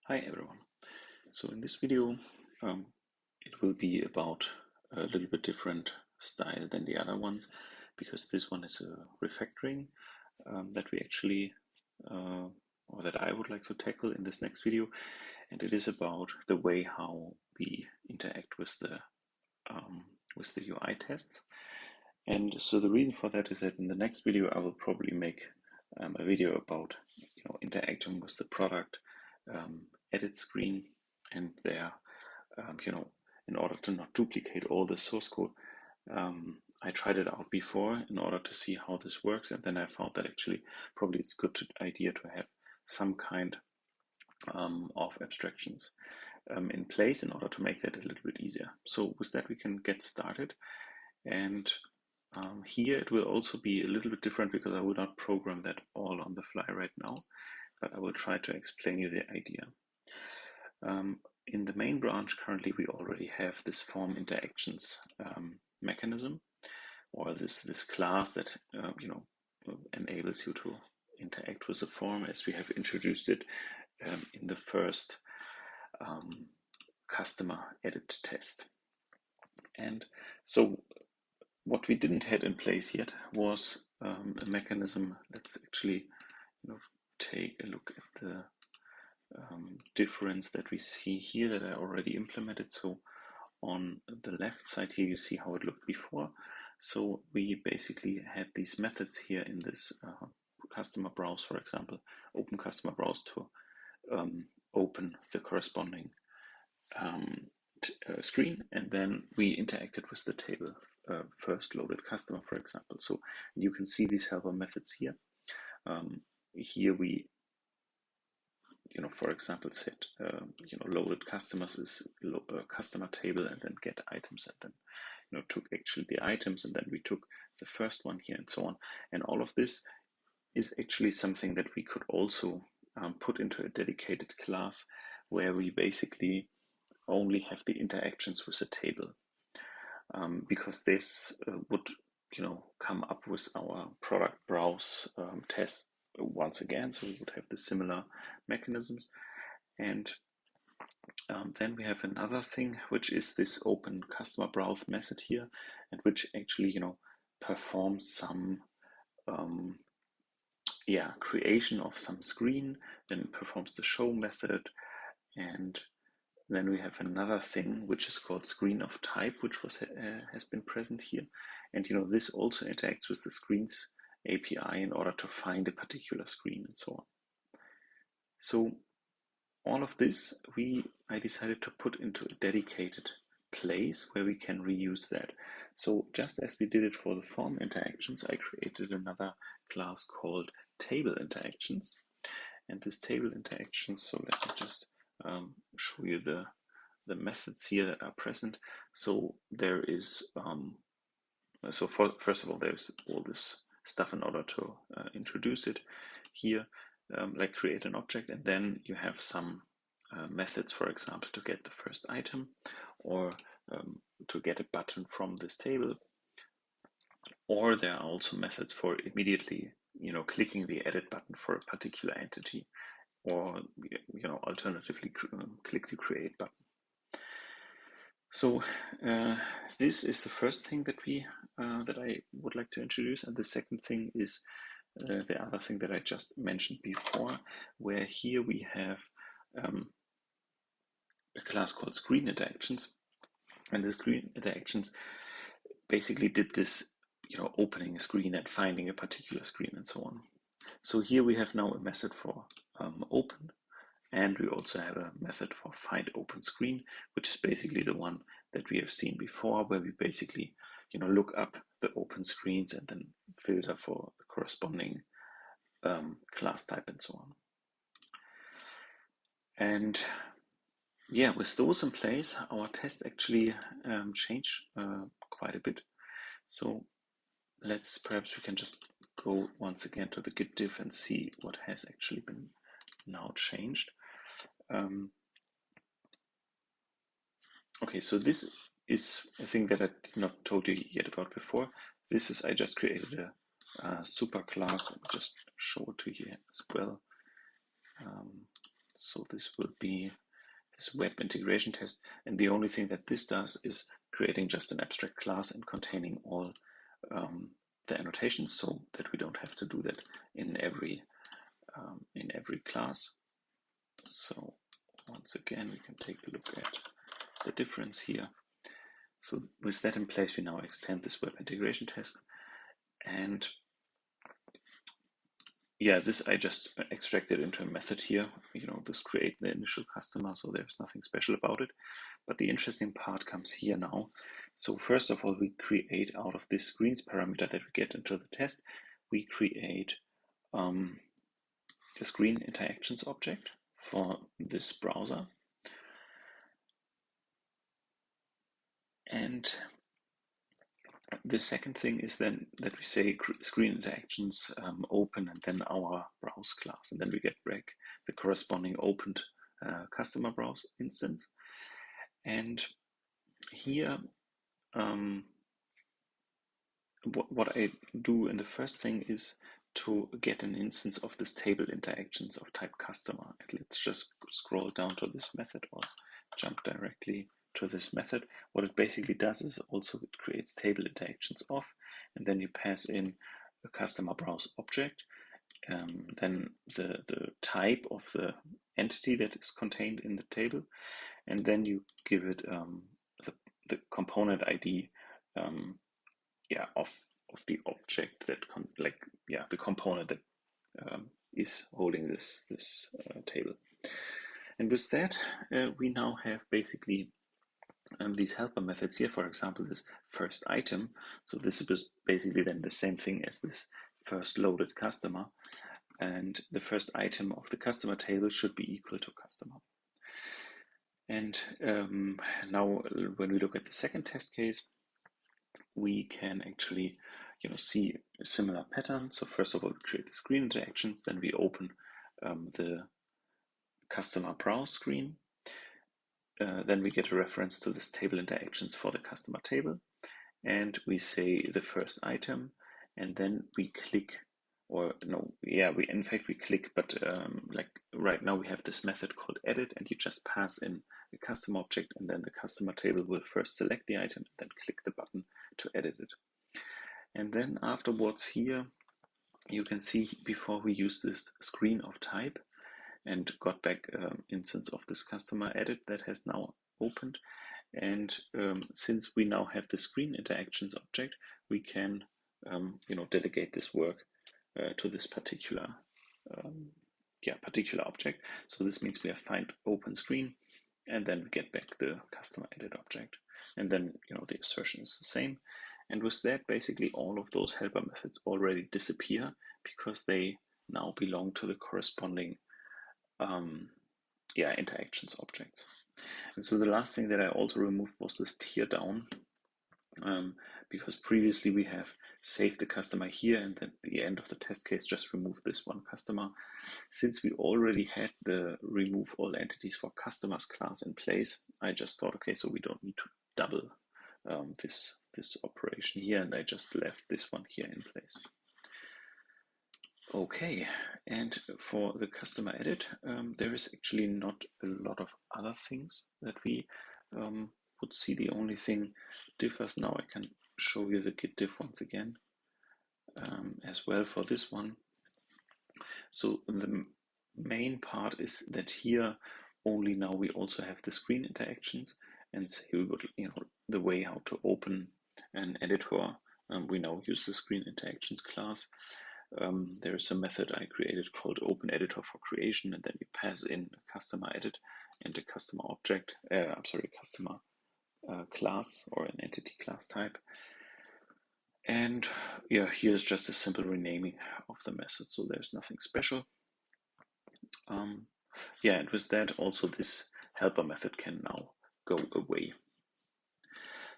Hi everyone. So in this video, it will be about a little bit different style than the other ones, because this one is a refactoring that we actually, or that I would like to tackle in this next video, and it is about the way how we interact with the UI tests. And so the reason for that is that in the next video, I will probably make a video about interacting with the product edit screen, and there, in order to not duplicate all the source code, I tried it out before in order to see how this works, and then I found that actually probably it's a good idea to have some kind of abstractions in place in order to make that a little bit easier. So with that, we can get started. And here it will also be a little bit different because I will not program that all on the fly right now, but I will try to explain you the idea. In the main branch currently we already have this form interactions mechanism, or this class that enables you to interact with the form as we have introduced it in the first customer edit test. And so what we didn't have in place yet was a mechanism. Let's actually take a look at the difference that we see here that I already implemented. So on the left side here, you see how it looked before. So we basically had these methods here in this customer browse, for example, open customer browse to open the corresponding screen, and then we interacted with the table first loaded customer, for example. So you can see these helper methods here. Here we for example, set loaded customers is customer table, and then get items, and then took actually the items, and then we took the first one here, and so on. And all of this is actually something that we could also put into a dedicated class where we basically only have the interactions with the table, because this would come up with our ProductBrowse test once again. So we would have the similar mechanisms. And then we have another thing, which is this open customer browse method here, and which actually performs some creation of some screen, then performs the show method. And then we have another thing which is called screen of type, which has been present here. And this also interacts with the screens API in order to find a particular screen, and so on. So all of this I decided to put into a dedicated place where we can reuse that. So just as we did it for the form interactions, I created another class called TableInteractions. And this TableInteractions, so let me just show you the methods here that are present. So there is, first of all, there's all this stuff in order to introduce it here, like create an object, and then you have some methods, for example, to get the first item, or to get a button from this table, or there are also methods for immediately clicking the edit button for a particular entity, or alternatively click the create button. So this is the first thing that I would like to introduce, and the second thing is the other thing that I just mentioned before, where here we have a class called ScreenInteractions, and the ScreenInteractions basically did this opening a screen and finding a particular screen, and so on. So here we have now a method for open, and we also have a method for find open screen, which is basically the one that we have seen before, where we basically look up the open screens and then filter for the corresponding class type, and so on. And yeah, with those in place, our test actually changed quite a bit. So perhaps we can just go once again to the git diff and see what has actually been now changed. Okay, so this is a thing that I did not told you yet about before. I just created a super class. Let me just show it to you as well. So this will be this web integration test, and the only thing that this does is creating just an abstract class and containing all the annotations, so that we don't have to do that in every class. So once again, we can take a look at the difference here. So with that in place, we now extend this web integration test, and yeah, this I just extracted into a method here, this create the initial customer, so there's nothing special about it. But the interesting part comes here now. So first of all, we create out of this screens parameter that we get into the test, we create the screen interactions object for this browser. And the second thing is then that we say screen interactions open and then our browse class, and then we get back the corresponding opened customer browse instance. And here, what I do in the first thing is to get an instance of this table interactions of type customer. And let's just scroll down to this method or jump directly to this method. What it basically does is also it creates table interactions of, and then you pass in a customer browse object, then the type of the entity that is contained in the table, and then you give it the component ID of the object that the component that is holding this table. And with that, we now have basically these helper methods here. For example, this first item. So this is basically then the same thing as this first loaded customer, and the first item of the customer table should be equal to customer. And now when we look at the second test case, we can actually see a similar pattern. So first of all, we create the screen interactions, then we open the customer browse screen. Then we get a reference to this table interactions for the customer table, and we say the first item, and then we click, we click, but like right now we have this method called edit, and you just pass in the customer object, and then the customer table will first select the item and then click the button to edit it. And then afterwards here, you can see before we use this screen of type and got back instance of this customer edit that has now opened. And since we now have the screen interactions object, we can delegate this work to this particular object. So this means we have find open screen, and then we get back the customer edit object, and then the assertion is the same. And with that, basically all of those helper methods already disappear because they now belong to the corresponding interactions objects. And so the last thing that I also removed was this Teardown, because previously we have saved the customer here, and then at the end of the test case just remove this one customer. Since we already had the remove all entities for customers class in place, I just thought, okay, so we don't need to double this operation here, and I just left this one here in place. Okay, and for the customer edit, there is actually not a lot of other things that we would see. The only thing differs now, I can show you the git diff once again as well for this one. So the main part is that here only now we also have the screen interactions, and say we would, the way how to open an editor, we now use the screen interactions class. There is a method I created called open editor for creation, and then we pass in a customer edit and a customer object, customer class or an entity class type. And here's just a simple renaming of the method, so there's nothing special. And with that, also this helper method can now go away.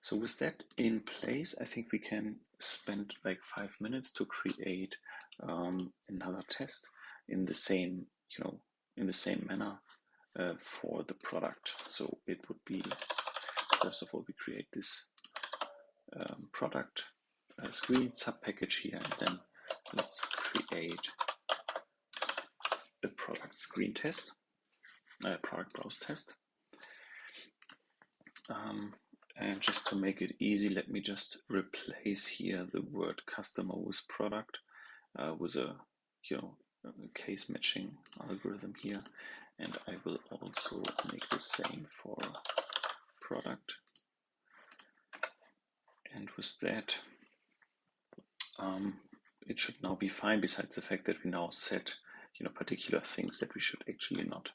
So with that in place, I think we can spend like 5 minutes to create another test in the same, manner for the product. So it would be, first of all, we create this product screen subpackage here, and then let's create a product screen test. product browse test. And just to make it easy, let me just replace here the word customer with product with a case matching algorithm here, and I will also make the same for product. And with that, it should now be fine, besides the fact that we now set particular things that we should actually not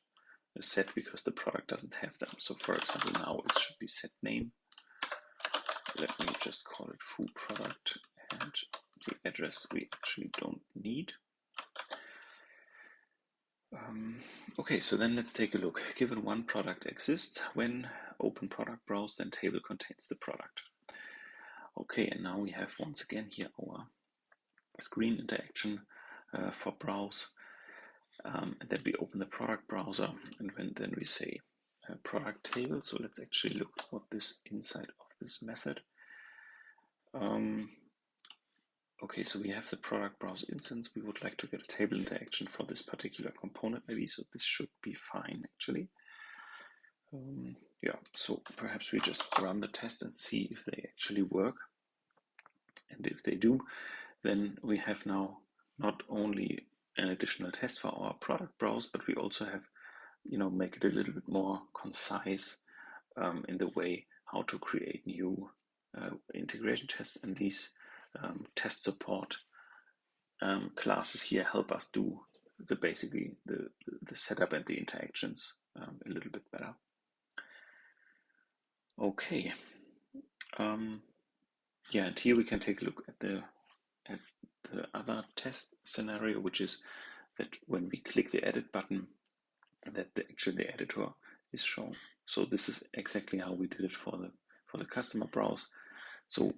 set because the product doesn't have them. So for example, now it should be set name. Let me just call it food product, and the address we actually don't need. Okay, so then let's take a look. Given one product exists, when open product browse, then table contains the product. Okay, and now we have once again here our screen interaction for browse. And then we open the product browser, and then we say product table. So let's actually look what this inside of this method. Okay, so we have the product browse instance. We would like to get a table interaction for this particular component maybe, so this should be fine actually. Yeah, so perhaps we just run the test and see if they actually work. And if they do, then we have now not only an additional test for our product browse, but we also have, make it a little bit more concise in the way how to create new integration tests, and these test support classes here help us do basically the setup and the interactions a little bit better. Okay, yeah, and here we can take a look at the other test scenario, which is that when we click the edit button, that actually the editor is shown. So this is exactly how we did it for the customer browse. So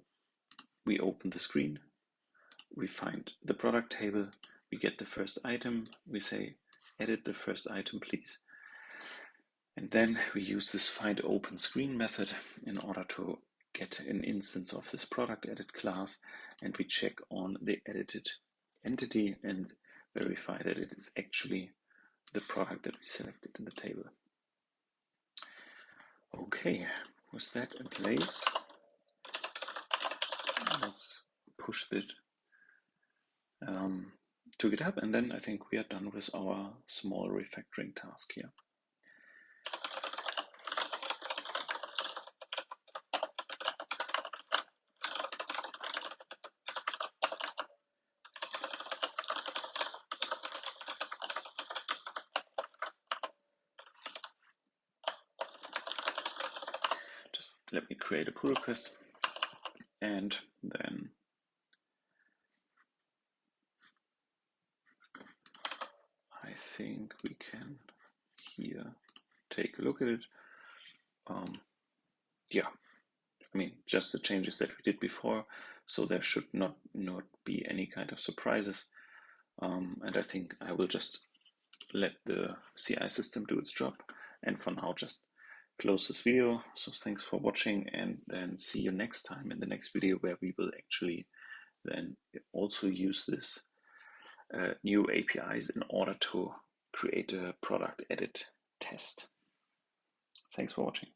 we open the screen, we find the product table, we get the first item, we say edit the first item please, and then we use this find open screen method in order to get an instance of this product edit class, and we check on the edited entity and verify that it is actually the product that we selected in the table. Okay, with that in place, let's push it to GitHub, and then I think we are done with our small refactoring task here. Just let me create a pull request, and then I think we can here take a look at it. Yeah, I mean, just the changes that we did before, so there should not be any kind of surprises. And I think I will just let the CI system do its job, and for now just close this video. So thanks for watching, and then see you next time in the next video, where we will actually then also use this new APIs in order to create a product edit test. Thanks for watching.